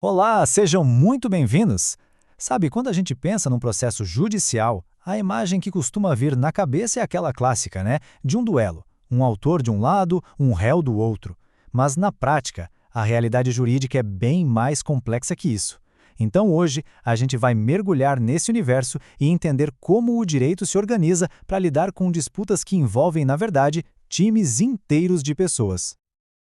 Olá, sejam muito bem-vindos! Sabe, quando a gente pensa num processo judicial, a imagem que costuma vir na cabeça é aquela clássica, né? De um duelo. Um autor de um lado, um réu do outro. Mas, na prática, a realidade jurídica é bem mais complexa que isso. Então, hoje, a gente vai mergulhar nesse universo e entender como o direito se organiza para lidar com disputas que envolvem, na verdade, times inteiros de pessoas.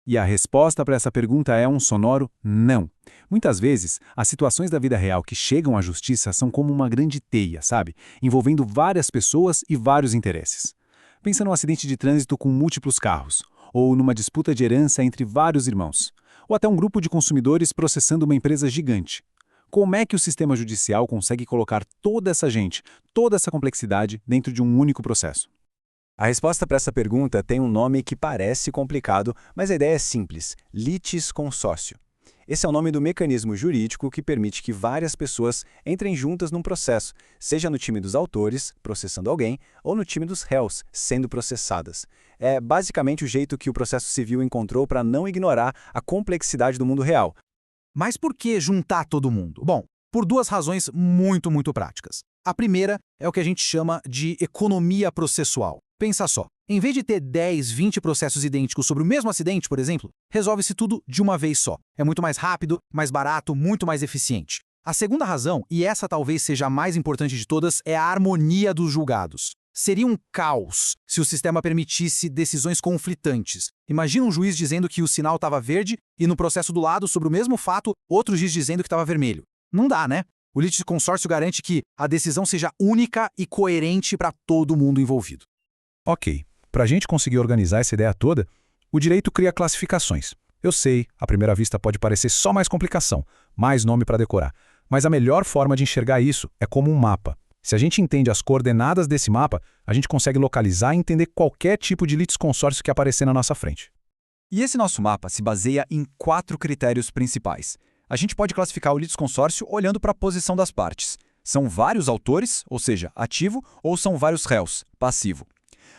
E a resposta para essa pergunta é um sonoro não. Muitas vezes, as situações da vida real que chegam à justiça são como uma grande teia, sabe? Envolvendo várias pessoas e vários interesses. Pensa num acidente de trânsito com múltiplos carros, ou numa disputa de herança entre vários irmãos, ou até um grupo de consumidores processando uma empresa gigante. Como é que o sistema judicial consegue colocar toda essa gente, toda essa complexidade dentro de um único processo? A resposta para essa pergunta tem um nome que parece complicado, mas a ideia é simples: litisconsórcio. Esse é o nome do mecanismo jurídico que permite que várias pessoas entrem juntas num processo, seja no time dos autores, processando alguém, ou no time dos réus, sendo processadas. É basicamente o jeito que o processo civil encontrou para não ignorar a complexidade do mundo real. Mas por que juntar todo mundo? Bom, por duas razões muito práticas. A primeira é o que a gente chama de economia processual. Pensa só, em vez de ter 10, 20 processos idênticos sobre o mesmo acidente, por exemplo, resolve-se tudo de uma vez só. É muito mais rápido, mais barato, muito mais eficiente. A segunda razão, e essa talvez seja a mais importante de todas, é a harmonia dos julgados. Seria um caos se o sistema permitisse decisões conflitantes. Imagina um juiz dizendo que o sinal estava verde e no processo do lado, sobre o mesmo fato, outro juiz dizendo que estava vermelho. Não dá, né? O litisconsórcio garante que a decisão seja única e coerente para todo mundo envolvido. Ok, para a gente conseguir organizar essa ideia toda, o direito cria classificações. Eu sei, à primeira vista pode parecer só mais complicação, mais nome para decorar, mas a melhor forma de enxergar isso é como um mapa. Se a gente entende as coordenadas desse mapa, a gente consegue localizar e entender qualquer tipo de litisconsórcio que aparecer na nossa frente. E esse nosso mapa se baseia em 4 critérios principais. A gente pode classificar o litisconsórcio olhando para a posição das partes. São vários autores, ou seja, ativo, ou são vários réus, passivo.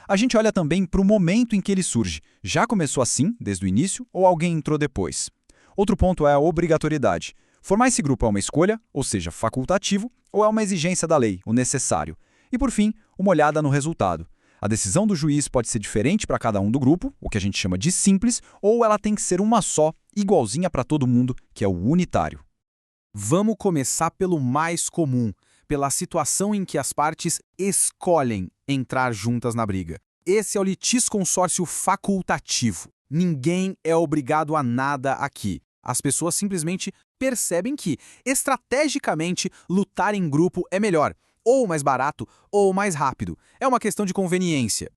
A gente olha também para o momento em que ele surge. Já começou assim, desde o início, ou alguém entrou depois? Outro ponto é a obrigatoriedade. Formar esse grupo é uma escolha, ou seja, facultativo, ou é uma exigência da lei, o necessário? E por fim, uma olhada no resultado. A decisão do juiz pode ser diferente para cada um do grupo, o que a gente chama de simples, ou ela tem que ser uma só, igualzinha para todo mundo, que é o unitário. Vamos começar pelo mais comum, pela situação em que as partes escolhem entrar juntas na briga. Esse é o litisconsórcio facultativo. Ninguém é obrigado a nada aqui. As pessoas simplesmente percebem que, estrategicamente, lutar em grupo é melhor, ou mais barato, ou mais rápido. É uma questão de conveniência.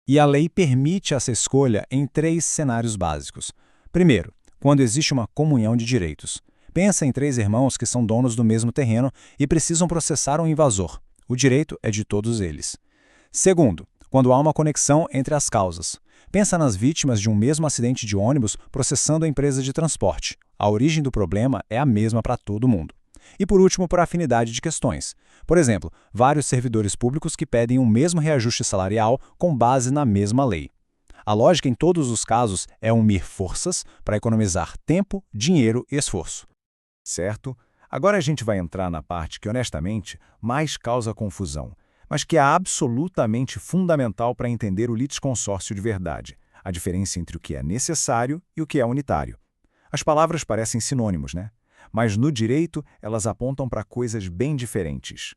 E a lei permite essa escolha em 3 cenários básicos. Primeiro, quando existe uma comunhão de direitos. Pensa em 3 irmãos que são donos do mesmo terreno e precisam processar um invasor. O direito é de todos eles. Segundo, quando há uma conexão entre as causas. Pensa nas vítimas de um mesmo acidente de ônibus processando a empresa de transporte. A origem do problema é a mesma para todo mundo. E por último, por afinidade de questões. Por exemplo, vários servidores públicos que pedem o mesmo reajuste salarial com base na mesma lei. A lógica em todos os casos é unir forças para economizar tempo, dinheiro e esforço. Certo? Agora a gente vai entrar na parte que, honestamente, mais causa confusão, mas que é absolutamente fundamental para entender o litisconsórcio de verdade, a diferença entre o que é necessário e o que é unitário. As palavras parecem sinônimos, né? Mas no direito elas apontam para coisas bem diferentes.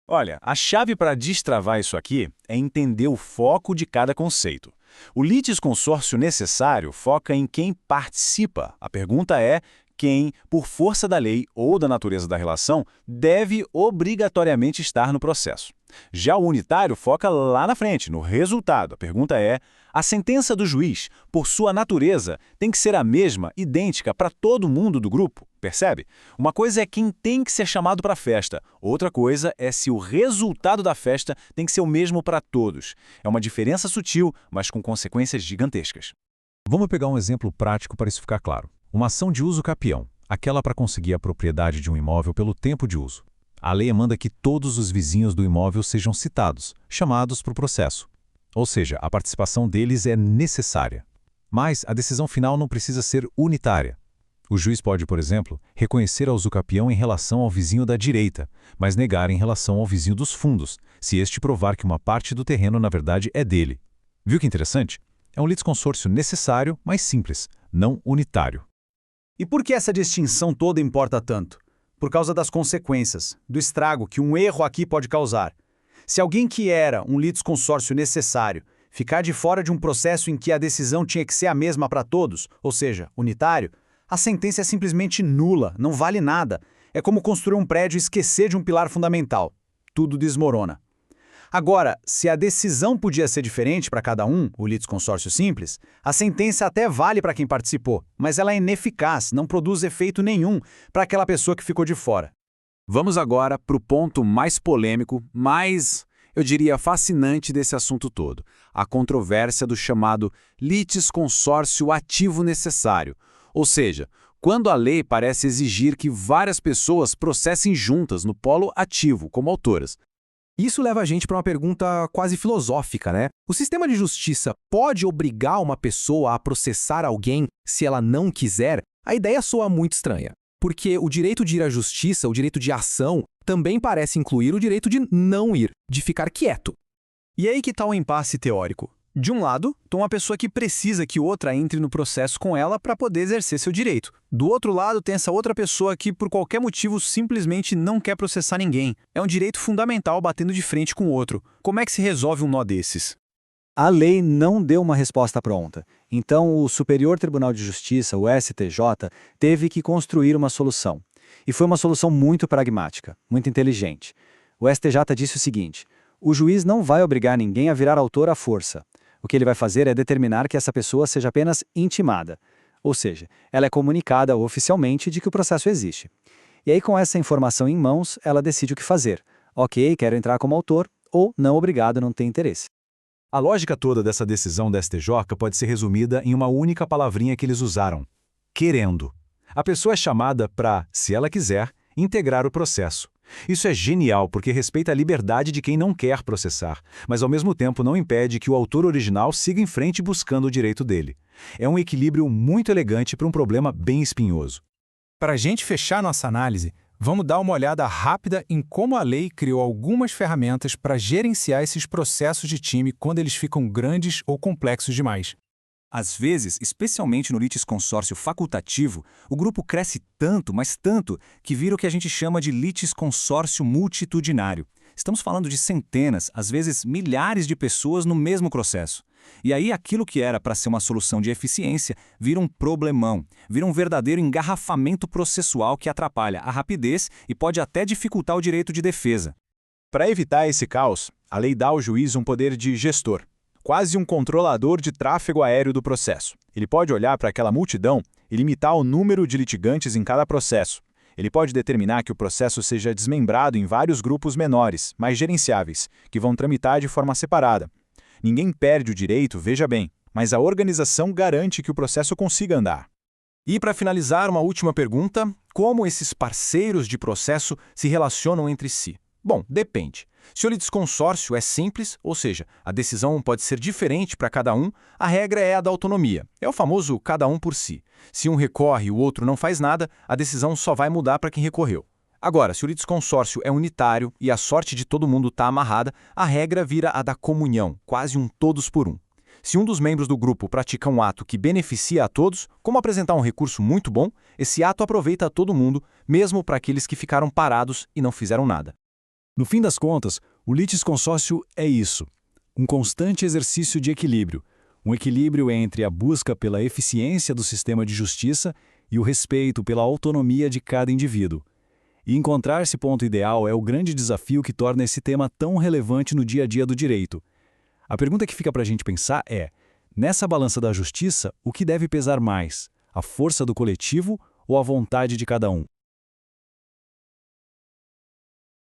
Olha, a chave para destravar isso aqui é entender o foco de cada conceito. O litisconsórcio necessário foca em quem participa. A pergunta é quem, por força da lei ou da natureza da relação, deve obrigatoriamente estar no processo. Já o unitário foca lá na frente, no resultado. A pergunta é: a sentença do juiz, por sua natureza, tem que ser a mesma, idêntica para todo mundo do grupo? Percebe? Uma coisa é quem tem que ser chamado para a festa, outra coisa é se o resultado da festa tem que ser o mesmo para todos. É uma diferença sutil, mas com consequências gigantescas. Vamos pegar um exemplo prático para isso ficar claro. Uma ação de uso capião, aquela para conseguir a propriedade de um imóvel pelo tempo de uso. A lei manda que todos os vizinhos do imóvel sejam citados, chamados para o processo. Ou seja, a participação deles é necessária. Mas a decisão final não precisa ser unitária. O juiz pode, por exemplo, reconhecer a usucapião em relação ao vizinho da direita, mas negar em relação ao vizinho dos fundos, se este provar que uma parte do terreno, na verdade, é dele. Viu que interessante? É um litisconsórcio necessário, mas simples, não unitário. E por que essa distinção toda importa tanto? Por causa das consequências, do estrago que um erro aqui pode causar. Se alguém que era um litisconsórcio necessário ficar de fora de um processo em que a decisão tinha que ser a mesma para todos, ou seja, unitário, a sentença é simplesmente nula, não vale nada. É como construir um prédio e esquecer de um pilar fundamental. Tudo desmorona. Agora, se a decisão podia ser diferente para cada um, o litisconsórcio simples, a sentença até vale para quem participou, mas ela é ineficaz, não produz efeito nenhum para aquela pessoa que ficou de fora. Vamos agora para o ponto mais polêmico, mais, eu diria, fascinante desse assunto todo, a controvérsia do chamado litisconsórcio ativo necessário, ou seja, quando a lei parece exigir que várias pessoas processem juntas no polo ativo, como autoras. Isso leva a gente para uma pergunta quase filosófica, né? O sistema de justiça pode obrigar uma pessoa a processar alguém se ela não quiser? A ideia soa muito estranha, porque o direito de ir à justiça, o direito de ação, também parece incluir o direito de não ir, de ficar quieto. E aí que está o impasse teórico. De um lado, tem uma pessoa que precisa que outra entre no processo com ela para poder exercer seu direito. Do outro lado, tem essa outra pessoa que, por qualquer motivo, simplesmente não quer processar ninguém. É um direito fundamental batendo de frente com o outro. Como é que se resolve um nó desses? A lei não deu uma resposta pronta. Então, o Superior Tribunal de Justiça, o STJ, teve que construir uma solução. E foi uma solução muito pragmática, muito inteligente. O STJ disse o seguinte: o juiz não vai obrigar ninguém a virar autor à força. O que ele vai fazer é determinar que essa pessoa seja apenas intimada, ou seja, ela é comunicada oficialmente de que o processo existe. E aí, com essa informação em mãos, ela decide o que fazer. Ok, quero entrar como autor, ou não, obrigado, não tenho interesse. A lógica toda dessa decisão da STJ pode ser resumida em uma única palavrinha que eles usaram: querendo. A pessoa é chamada para, se ela quiser, integrar o processo. Isso é genial porque respeita a liberdade de quem não quer processar, mas ao mesmo tempo não impede que o autor original siga em frente buscando o direito dele. É um equilíbrio muito elegante para um problema bem espinhoso. Para a gente fechar nossa análise, vamos dar uma olhada rápida em como a lei criou algumas ferramentas para gerenciar esses processos de time quando eles ficam grandes ou complexos demais. Às vezes, especialmente no litisconsórcio facultativo, o grupo cresce tanto, mas tanto, que vira o que a gente chama de litisconsórcio multitudinário. Estamos falando de centenas, às vezes milhares de pessoas no mesmo processo. E aí aquilo que era para ser uma solução de eficiência vira um problemão, vira um verdadeiro engarrafamento processual que atrapalha a rapidez e pode até dificultar o direito de defesa. Para evitar esse caos, a lei dá ao juiz um poder de gestor, quase um controlador de tráfego aéreo do processo. Ele pode olhar para aquela multidão e limitar o número de litigantes em cada processo. Ele pode determinar que o processo seja desmembrado em vários grupos menores, mais gerenciáveis, que vão tramitar de forma separada. Ninguém perde o direito, veja bem, mas a organização garante que o processo consiga andar. E para finalizar, uma última pergunta: como esses parceiros de processo se relacionam entre si? Bom, depende. Se o litisconsórcio é simples, ou seja, a decisão pode ser diferente para cada um, a regra é a da autonomia. É o famoso cada um por si. Se um recorre e o outro não faz nada, a decisão só vai mudar para quem recorreu. Agora, se o litisconsórcio é unitário e a sorte de todo mundo está amarrada, a regra vira a da comunhão, quase um todos por um. Se um dos membros do grupo pratica um ato que beneficia a todos, como apresentar um recurso muito bom, esse ato aproveita a todo mundo, mesmo para aqueles que ficaram parados e não fizeram nada. No fim das contas, o litisconsórcio é isso: um constante exercício de equilíbrio. Um equilíbrio entre a busca pela eficiência do sistema de justiça e o respeito pela autonomia de cada indivíduo. E encontrar esse ponto ideal é o grande desafio que torna esse tema tão relevante no dia a dia do direito. A pergunta que fica para a gente pensar é: nessa balança da justiça, o que deve pesar mais? A força do coletivo ou a vontade de cada um?